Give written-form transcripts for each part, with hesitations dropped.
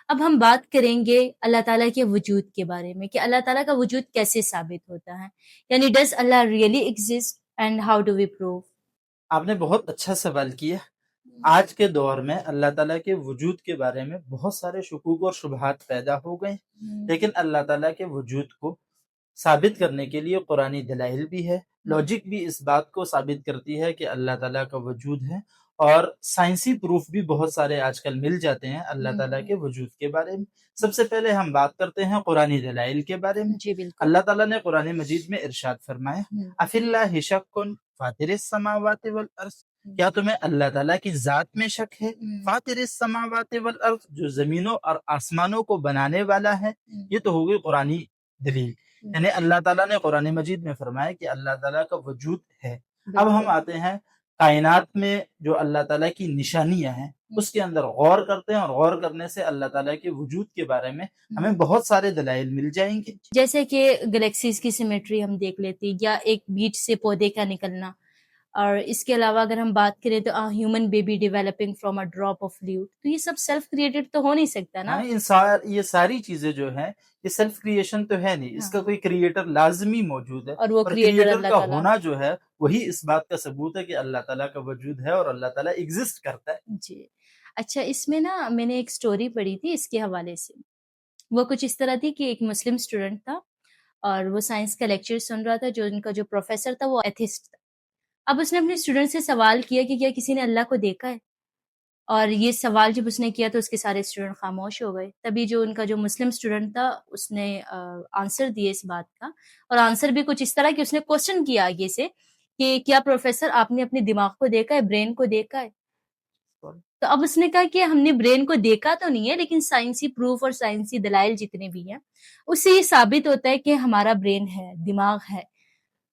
اب ہم بات کریں گے اللہ تعالیٰ کے وجود کے بارے میں کہ اللہ تعالیٰ کا وجود کیسے ثابت ہوتا ہے، یعنی does Allah really exist and how do we prove? آپ نے بہت اچھا سوال کیا۔ آج کے دور میں اللہ تعالیٰ کے وجود کے بارے میں بہت سارے شکوک اور شبہات پیدا ہو گئے، لیکن اللہ تعالیٰ کے وجود کو ثابت کرنے کے لیے قرآنی دلائل بھی ہے، لاجک بھی اس بات کو ثابت کرتی ہے کہ اللہ تعالیٰ کا وجود ہے، اور سائنسی پروف بھی بہت سارے آج کل مل جاتے ہیں اللہ تعالیٰ کے وجود کے بارے میں۔ سب سے پہلے ہم بات کرتے ہیں قرآنی دلائل کے بارے میں۔ جی بالکل۔ اللہ تعالیٰ نے قرآن مجید میں ارشاد فرمایا، اَفِی اللَّہِ شَکٌّ فَاطِرِ السَّمَاوَاتِ وَالْأَرْضِ، کیا تمہیں اللہ تعالیٰ کی ذات میں شک ہے؟ فاطر السماوات والارض، جو زمینوں اور آسمانوں کو بنانے والا ہے۔ یہ تو ہوگی قرآنی دلیل، یعنی اللہ تعالیٰ نے قرآن مجید میں فرمایا کہ اللہ تعالیٰ کا وجود ہے۔ اب ہم آتے ہیں کائنات میں جو اللہ تعالیٰ کی نشانیاں ہیں، اس کے اندر غور کرتے ہیں، اور غور کرنے سے اللہ تعالیٰ کے وجود کے بارے میں ہمیں بہت سارے دلائل مل جائیں گے، جیسے کہ گلیکسیز کی سیمیٹری ہم دیکھ لیتے ہیں، یا ایک بیج سے پودے کا نکلنا، اور اس کے علاوہ اگر ہم بات کریں تو human baby developing from a drop of fluid, تو یہ سب سیلف کریٹڈ تو ہو نہیں سکتا نا۔ یہ ساری چیزیں جو ہیں یہ سیلف کریشن تو ہے نہیں، اس کا کوئی کریٹر لازمی موجود ہے، اور وہ کریٹر اللہ کا تعالیٰ ہونا جو ہے وہی اس بات کا ثبوت ہے کہ اللہ تعالیٰ کا وجود ہے اور اللہ تعالیٰ ایگزسٹ کرتا ہے۔ جی اچھا، اس میں نا میں نے ایک سٹوری پڑھی تھی اس کے حوالے سے، وہ کچھ اس طرح تھی کہ ایک مسلم اسٹوڈنٹ تھا اور وہ سائنس کا لیکچر سن رہا تھا، جو ان کا جو پروفیسر تھا وہ ایتھسٹ تھا۔ اب اس نے اپنے اسٹوڈنٹ سے سوال کیا کہ کیا کسی نے اللہ کو دیکھا ہے، اور یہ سوال جب اس نے کیا تو اس کے سارے اسٹوڈنٹ خاموش ہو گئے۔ تبھی جو ان کا جو مسلم اسٹوڈنٹ تھا اس نے آنسر دیے اس بات کا، اور آنسر بھی کچھ اس طرح کہ اس نے کوسچن کیا آگے سے کہ کیا پروفیسر آپ نے اپنے دماغ کو دیکھا ہے، برین کو دیکھا ہے؟ تو اب اس نے کہا کہ ہم نے برین کو دیکھا تو نہیں ہے، لیکن سائنسی پروف اور سائنسی دلائل جتنے بھی ہیں اس سے یہ ثابت ہوتا ہے کہ ہمارا برین ہے، دماغ ہے۔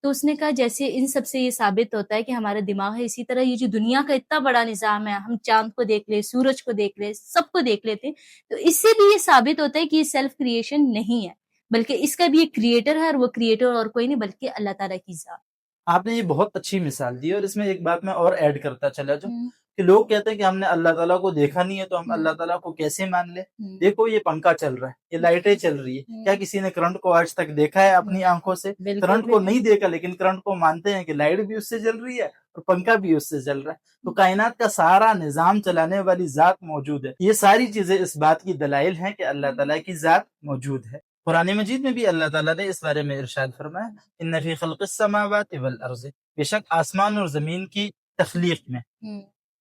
تو اس نے کہا جیسے ان سب سے یہ ثابت ہوتا ہے کہ ہمارا دماغ ہے، اسی طرح یہ جو دنیا کا اتنا بڑا نظام ہے، ہم چاند کو دیکھ لیں، سورج کو دیکھ لیں، سب کو دیکھ لیتے ہیں، تو اس سے بھی یہ ثابت ہوتا ہے کہ یہ سیلف کریشن نہیں ہے، بلکہ اس کا بھی ایک کریٹر ہے، اور وہ کریٹر اور کوئی نہیں بلکہ اللہ تعالیٰ کی ذات۔ آپ نے یہ بہت اچھی مثال دی، اور اس میں ایک بات میں اور ایڈ کرتا چلا جاؤں کہ لوگ کہتے ہیں کہ ہم نے اللہ تعالیٰ کو دیکھا نہیں ہے تو ہم اللہ تعالیٰ کو کیسے مان لیں؟ دیکھو یہ پنکھا چل رہا ہے، یہ لائٹیں چل رہی ہے، کیا کسی نے کرنٹ کو آج تک دیکھا ہے اپنی آنکھوں سے؟ کرنٹ کو نہیں دیکھا، لیکن کرنٹ کو مانتے ہیں کہ لائٹ بھی اس سے جل رہی ہے اور پنکھا بھی اس سے جل رہا ہے۔ تو کائنات کا سارا نظام چلانے والی ذات موجود ہے۔ یہ ساری چیزیں اس بات کی دلائل ہیں کہ اللہ تعالیٰ کی ذات موجود ہے۔ قرآن مجید میں بھی اللہ تعالیٰ نے اس بارے میں ارشاد فرمایا، ان فی خلق السماوات والارض، بے شک آسمان اور زمین کی تخلیق میں،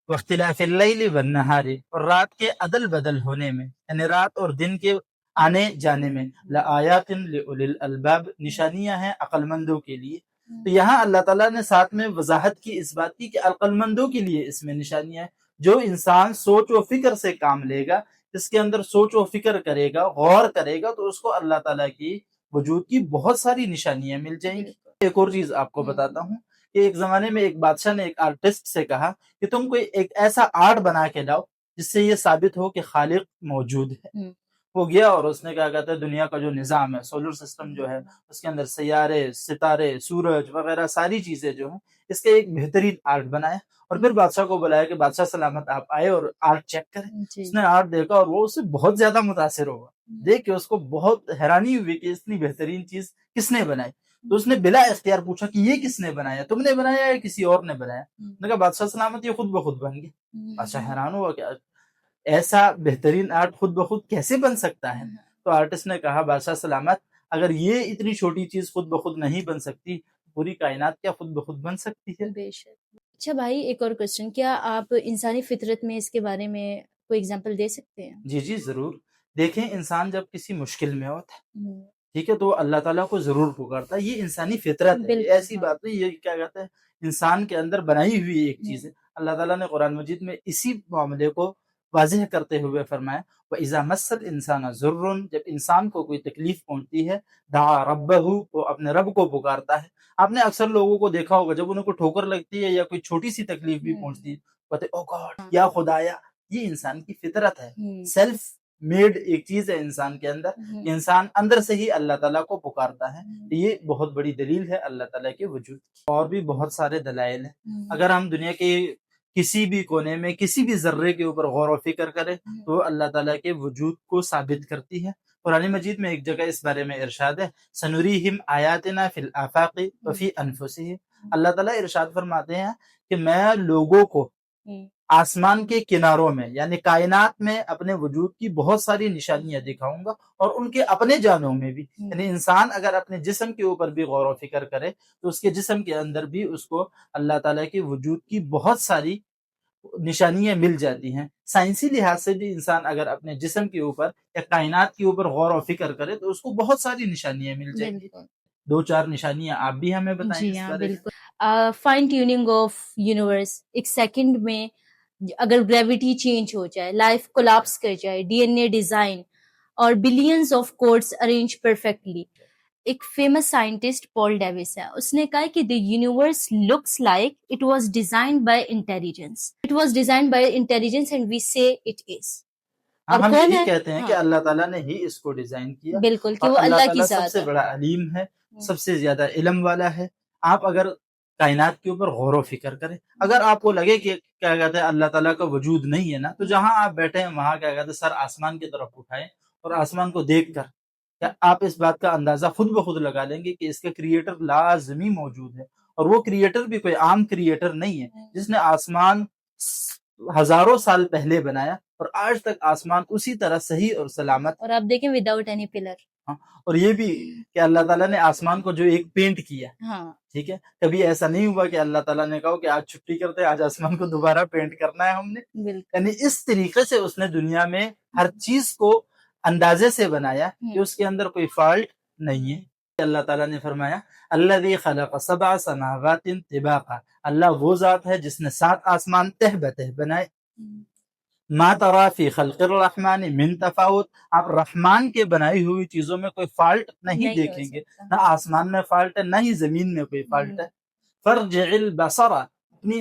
واختلاف اللیل والنہار، اور رات کے عدل بدل ہونے میں، یعنی رات اور دن کے آنے جانے میں، لآیات لأولی الالباب، نشانیاں ہیں عقل مندوں کے لیے۔ تو یہاں اللہ تعالیٰ نے ساتھ میں وضاحت کی اس بات کی کہ عقل مندوں کے لیے اس میں نشانیاں ہیں۔ جو انسان سوچ و فکر سے کام لے گا، اس کے اندر سوچ و فکر کرے گا، غور کرے گا، تو اس کو اللہ تعالیٰ کی وجود کی بہت ساری نشانیاں مل جائیں گی۔ ایک اور چیز آپ کو بتاتا ہوں کہ ایک زمانے میں ایک بادشاہ نے ایک آرٹسٹ سے کہا کہ تم کوئی ایک ایسا آرٹ بنا کے لاؤ جس سے یہ ثابت ہو کہ خالق موجود ہے۔ وہ گیا اور اس نے کیا کہتا ہے، دنیا کا جو نظام ہے، سولر سسٹم جو ہے، اس کے اندر سیارے، ستارے، سورج وغیرہ ساری چیزیں جو ہیں، اس کے ایک بہترین آرٹ بنایا، اور پھر بادشاہ کو بلایا کہ بادشاہ سلامت آپ آئے اور آرٹ چیک کریں۔ اس نے آرٹ دیکھا اور وہ اس سے بہت زیادہ متاثر ہوا، دیکھ کے اس کو بہت حیرانی ہوئی کہ اتنی بہترین چیز کس نے بنائی۔ تو اس نے بلا اختیار پوچھا کہ یہ کس نے بنایا، تم نے بنایا یا کسی اور نے بنایا؟ اس نے کہا بادشاہ سلامت یہ خود بخود بن گیا۔ بادشاہ حیران ہوا کہ ایسا بہترین آرٹ خود بخود کیسے بن سکتا ہے؟ تو آرٹسٹ نے کہا بادشاہ سلامت اگر یہ اتنی چھوٹی چیز خود بخود نہیں بن سکتی، پوری کائنات کیا خود بخود بن سکتی ہے؟ بے شک۔ اچھا بھائی، ایک اور کوسچن، کیا آپ انسانی فطرت میں اس کے بارے میں کوئی اگزامپل دے سکتے ہیں؟ جی ضرور۔ دیکھیں انسان جب کسی مشکل میں ہوتا ہے، ٹھیک ہے، تو وہ اللہ تعالیٰ کو ضرور پکارتا ہے، یہ انسانی فطرت ہے، ایسی بات نہیں، یہ کیا کہتے ہیں انسان کے اندر بنائی ہوئی ایک چیز ہے۔ اللہ تعالیٰ نے قرآن مجید میں اسی معاملے کو واضح کرتے ہوئے فرمایا، وَإِذَا مَسَّ الْإِنسَانَ ضُرٌّ، جب انسان کو کوئی تکلیف پہنچتی ہے، دعا ربہ، وہ اپنے رب کو پکارتا ہے۔ آپ نے اکثر لوگوں کو دیکھا ہوگا جب انہیں کو ٹھوکر لگتی ہے یا کوئی چھوٹی سی تکلیف بھی پہنچتی ہے، کہتے او گاڈ، یا خدایا۔ یہ انسان کی فطرت ہے، سیلف میڈ ایک چیز ہے انسان کے اندر، انسان اندر سے ہی اللہ تعالیٰ کو پکارتا ہے۔ یہ بہت بڑی دلیل ہے اللہ تعالیٰ کے وجود کی، اور بھی بہت سارے دلائل ہیں۔ اگر ہم دنیا کسی بھی کونے میں کسی بھی ذرے کے اوپر غور و فکر کرے تو وہ اللہ تعالیٰ کے وجود کو ثابت کرتی ہے. قرآن مجید میں ایک جگہ اس بارے میں ارشاد ہے سنوریہم آیاتنا فی الآفاق وفی انفسہم. اللہ تعالیٰ ارشاد فرماتے ہیں کہ میں لوگوں کو آسمان کے کناروں میں یعنی کائنات میں اپنے وجود کی بہت ساری نشانیاں دکھاؤں گا اور ان کے اپنے جانوں میں بھی. یعنی انسان اگر اپنے جسم کے اوپر بھی غور و فکر کرے تو اس کے جسم کے اندر بھی اس کو اللہ تعالیٰ کے وجود کی بہت ساری نشانیاں مل جاتی ہیں. سائنسی لحاظ سے بھی انسان اگر اپنے جسم کے اوپر یا کائنات کے اوپر غور و فکر کرے تو اس کو بہت ساری نشانیاں مل جائیں گی. 2-4 نشانیاں آپ بھی ہمیں بتائیں. جی ہاں بالکل. Fine tuning of universe. ایک سیکنڈ میں اگر گریوٹی چینج ہو جائے, لائف کولاپس کر جائے, ڈی این اے ڈیزائن اور billions of codes arrange perfectly. ایک فیمس سائنٹسٹ پال ڈیوس ہے, اس نے کہا کہ the universe looks like it was designed by intelligence. It was designed by intelligence and we say it is. ہم یہی کہتے ہیں کہ اللہ تعالیٰ نے ہی اس کو ڈیزائن کیا. بالکل کہ وہ اللہ کی ذات ہے, سب سے بڑا علیم ہے, سب سے زیادہ علم والا ہے. آپ اگر کائنات کے اوپر غور و فکر کریں, اگر آپ کو لگے کہ کیا کہتے ہیں اللہ تعالیٰ کا وجود نہیں ہے نا, تو جہاں آپ بیٹھے ہیں وہاں کیا کہتے ہیں سر آسمان کی طرف اٹھائیں اور آسمان کو دیکھ کر آپ اس بات کا اندازہ خود بخود لگا لیں گے کہ اس کا کریٹر لازمی موجود ہے. اور وہ کریٹر بھی کوئی عام کریٹر نہیں ہے جس نے آسمان ہزاروں سال پہلے بنایا اور آج تک آسمان اسی طرح صحیح اور سلامت. اور آپ دیکھیں وداؤٹ اینی پلر. اور یہ بھی کہ اللہ تعالیٰ نے آسمان کو جو ایک پینٹ کیا, ٹھیک ہے, کبھی ایسا نہیں ہوا کہ اللہ تعالیٰ نے کہا کہ آج چھٹی کرتے آج آسمان کو دوبارہ پینٹ کرنا ہے ہم نے. یعنی اس طریقے سے اس نے دنیا میں ہر چیز کو اندازے سے بنایا کہ اس کے اندر کوئی فالٹ نہیں ہے. اللہ تعالیٰ نے فرمایا الذی خلق 7 سماوات طباقا. اللہ وہ ذات ہے جس نے 7 آسمان تہ بتہ بنائے. ما ترى فی خلق الرحمن من تفاوت. آپ رحمان کے بنائی ہوئی چیزوں میں کوئی فالٹ نہیں دیکھیں گے, نہ آسمان میں فالٹ ہے نہ ہی زمین میں کوئی فالٹ ہے. فرجع البصر. اپنی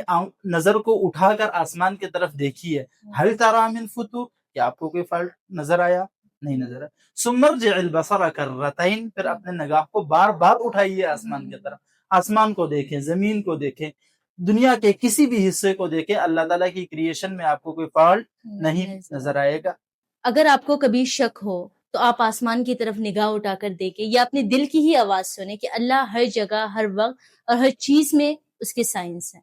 نظر کو اٹھا کر آسمان کی طرف دیکھیے. هل ترى من فطور. کیا آپ کو کوئی فالٹ نظر آیا؟ نہیں نظر آیا. ثم ارجع البصر کرتين. پھر اپنے نگاہ کو بار بار اٹھائیے آسمان کی طرف. آسمان کو دیکھیں, زمین کو دیکھیں, دنیا کے کسی بھی حصے کو دیکھیں, اللہ تعالیٰ کی کریشن میں آپ کو کوئی فالٹ نہیں نظر آئے گا. اگر آپ کو کبھی شک ہو تو آپ آسمان کی طرف نگاہ اٹھا کر دیکھیں یا اپنے دل کی ہی آواز سنیں کہ اللہ ہر جگہ ہر وقت اور ہر چیز میں اس کے سائنس ہے.